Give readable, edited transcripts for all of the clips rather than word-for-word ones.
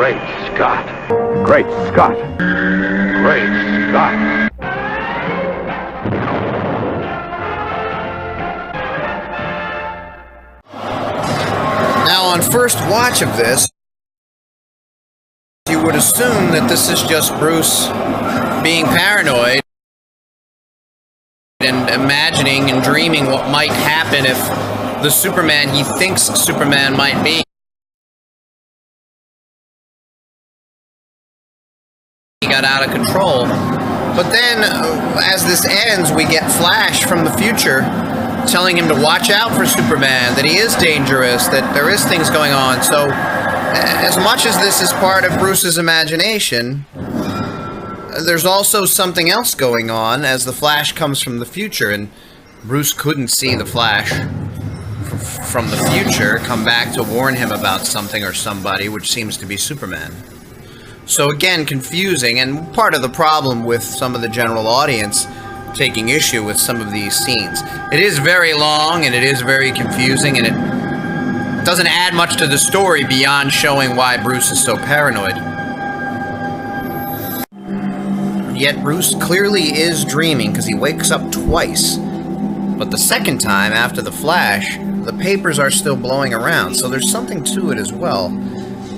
Great Scott. Great Scott. Great Scott. Now, on first watch of this, you would assume that this is just Bruce being paranoid and imagining and dreaming what might happen if the Superman he thinks Superman might be got out of control. But then, as this ends, we get Flash from the future telling him to watch out for Superman, that he is dangerous, that there is things going on. So, as much as this is part of Bruce's imagination, there's also something else going on as the Flash comes from the future, and Bruce couldn't see the Flash from the future come back to warn him about something or somebody, which seems to be Superman. So again, confusing, and part of the problem with some of the general audience taking issue with some of these scenes. It is very long, and it is very confusing, and it doesn't add much to the story beyond showing why Bruce is so paranoid. Yet Bruce clearly is dreaming, because he wakes up twice. But the second time, after the Flash, the papers are still blowing around, so there's something to it as well.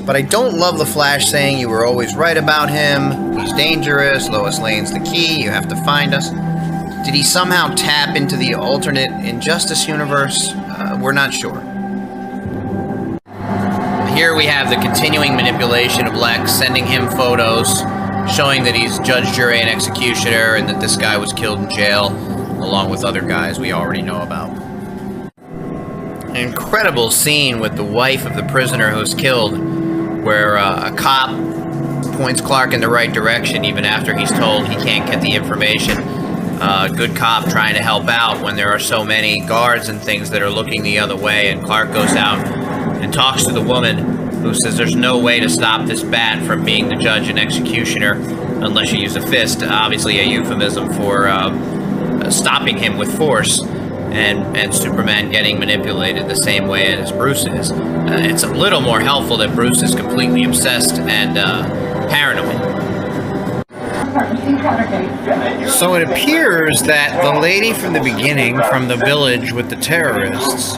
But I don't love the Flash saying you were always right about him, he's dangerous, Lois Lane's the key, you have to find us. Did he somehow tap into the alternate Injustice universe? We're not sure. Here we have the continuing manipulation of Lex, sending him photos, showing that he's judge, jury, and executioner, and that this guy was killed in jail, along with other guys we already know about. An incredible scene with the wife of the prisoner who's killed, where a cop points Clark in the right direction even after he's told he can't get the information. Good cop trying to help out when there are so many guards and things that are looking the other way, and Clark goes out and talks to the woman who says there's no way to stop this bat from being the judge and executioner unless you use a fist, obviously a euphemism for stopping him with force. And Superman getting manipulated the same way as Bruce is. It's a little more helpful that Bruce is completely obsessed and paranoid. So it appears that the lady from the beginning, from the village with the terrorists,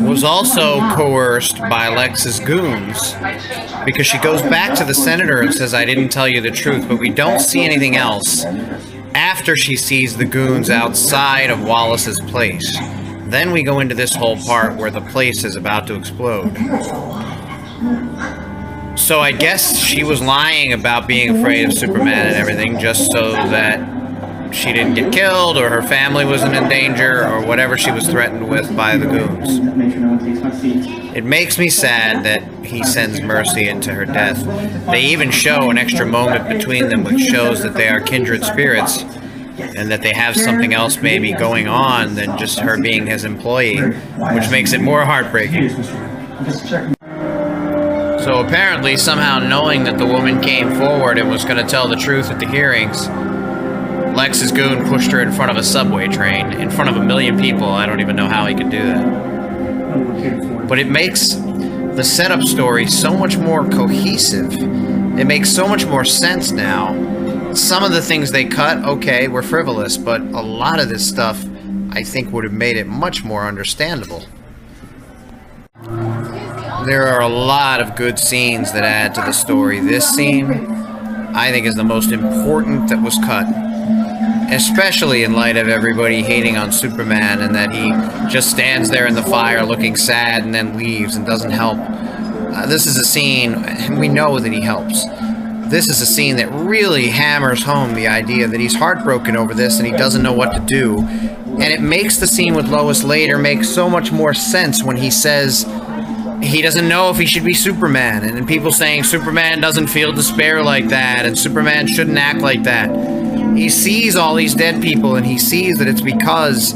was also coerced by Lex's goons, because she goes back to the senator and says, I didn't tell you the truth, but we don't see anything else after she sees the goons outside of Wallace's place. Then we go into this whole part where the place is about to explode. So I guess she was lying about being afraid of Superman and everything just so that she didn't get killed or her family wasn't in danger or whatever she was threatened with by the goons. It makes me sad that he sends Mercy into her death. They even show an extra moment between them which shows that they are kindred spirits and that they have something else maybe going on than just her being his employee, which makes it more heartbreaking. So apparently, somehow knowing that the woman came forward and was going to tell the truth at the hearings, Lex's goon pushed her in front of a subway train, in front of 1 million people. I don't even know how he could do that. But it makes the setup story so much more cohesive. It makes so much more sense now. Some of the things they cut, okay, were frivolous, but a lot of this stuff, I think, would have made it much more understandable. There are a lot of good scenes that add to the story. This scene, I think, is the most important that was cut. Especially in light of everybody hating on Superman and that he just stands there in the fire looking sad and then leaves and doesn't help. This is a scene, and we know that he helps. This is a scene that really hammers home the idea that he's heartbroken over this and he doesn't know what to do. And it makes the scene with Lois later make so much more sense when he says he doesn't know if he should be Superman, and then people saying Superman doesn't feel despair like that, and Superman shouldn't act like that. He sees all these dead people, and he sees that it's because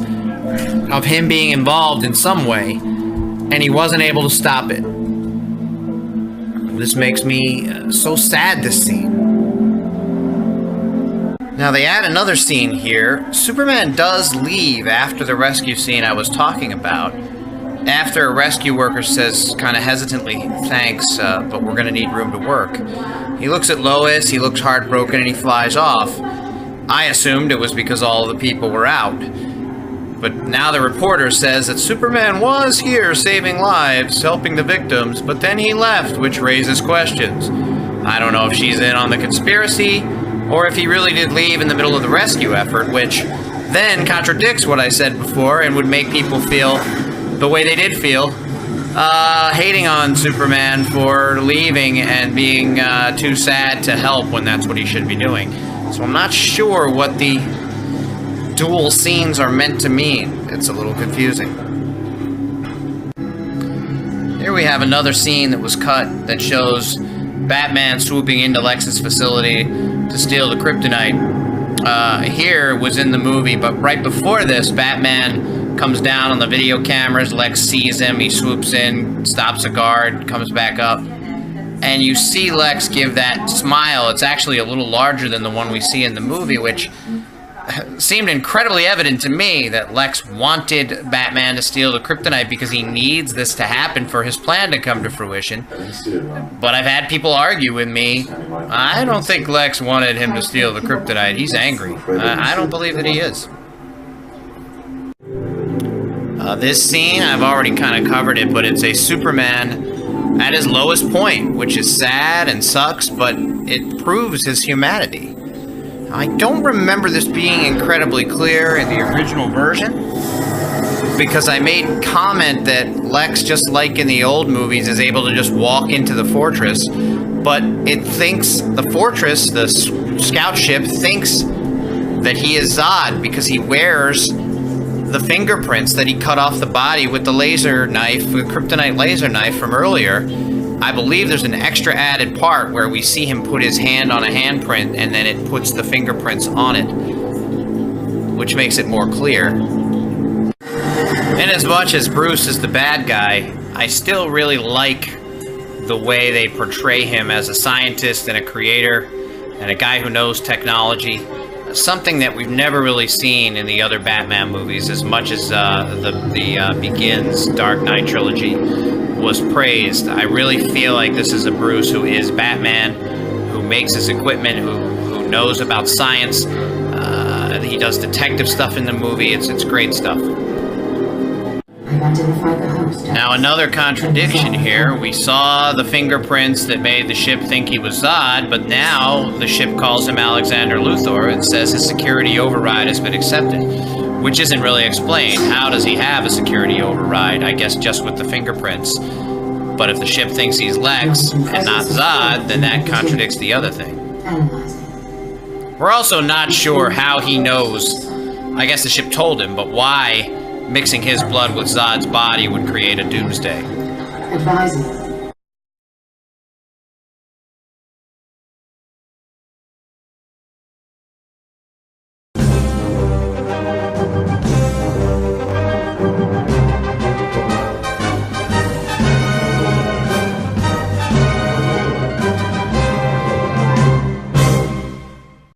of him being involved in some way, and he wasn't able to stop it. This makes me so sad, this scene. Now they add another scene here. Superman does leave after the rescue scene I was talking about, after a rescue worker says, kind of hesitantly, "Thanks, but we're gonna need room to work," he looks at Lois, he looks heartbroken, and he flies off. I assumed it was because all the people were out. But now the reporter says that Superman was here saving lives, helping the victims, but then he left, which raises questions. I don't know if she's in on the conspiracy, or if he really did leave in the middle of the rescue effort, which then contradicts what I said before and would make people feel the way they did feel, hating on Superman for leaving and being too sad to help when that's what he should be doing. So I'm not sure what the dual scenes are meant to mean. It's a little confusing. Here we have another scene that was cut that shows Batman swooping into Lex's facility to steal the kryptonite. Here was in the movie, but right before this, Batman comes down on the video cameras, Lex sees him, he swoops in, stops a guard, comes back up, and you see Lex give that smile. It's actually a little larger than the one we see in the movie, which seemed incredibly evident to me that Lex wanted Batman to steal the kryptonite because he needs this to happen for his plan to come to fruition. But I've had people argue with me, I don't think Lex wanted him to steal the kryptonite. He's angry. I don't believe that he is. This scene, I've already kind of covered it, but it's a Superman at his lowest point, which is sad and sucks, but it proves his humanity. I don't remember this being incredibly clear in the original version, because I made comment that Lex, just like in the old movies, is able to just walk into the fortress, but it thinks, the fortress, the scout ship, thinks that he is Zod because he wears the fingerprints that he cut off the body with the laser knife, the kryptonite laser knife from earlier. I believe there's an extra added part where we see him put his hand on a handprint and then it puts the fingerprints on it, which makes it more clear. And as much as Bruce is the bad guy, I still really like the way they portray him as a scientist and a creator and a guy who knows technology. Something that we've never really seen in the other Batman movies, as much as the Begins Dark Knight trilogy was praised. I really feel like this is a Bruce who is Batman, who makes his equipment, who knows about science. He does detective stuff in the movie. It's great stuff. Now, another contradiction here. We saw the fingerprints that made the ship think he was Zod, but now the ship calls him Alexander Luthor and says his security override has been accepted, which isn't really explained. How does he have a security override? I guess just with the fingerprints. But if the ship thinks he's Lex and not Zod, then that contradicts the other thing. We're also not sure how he knows. I guess the ship told him, but why mixing his blood with Zod's body would create a doomsday. Advising.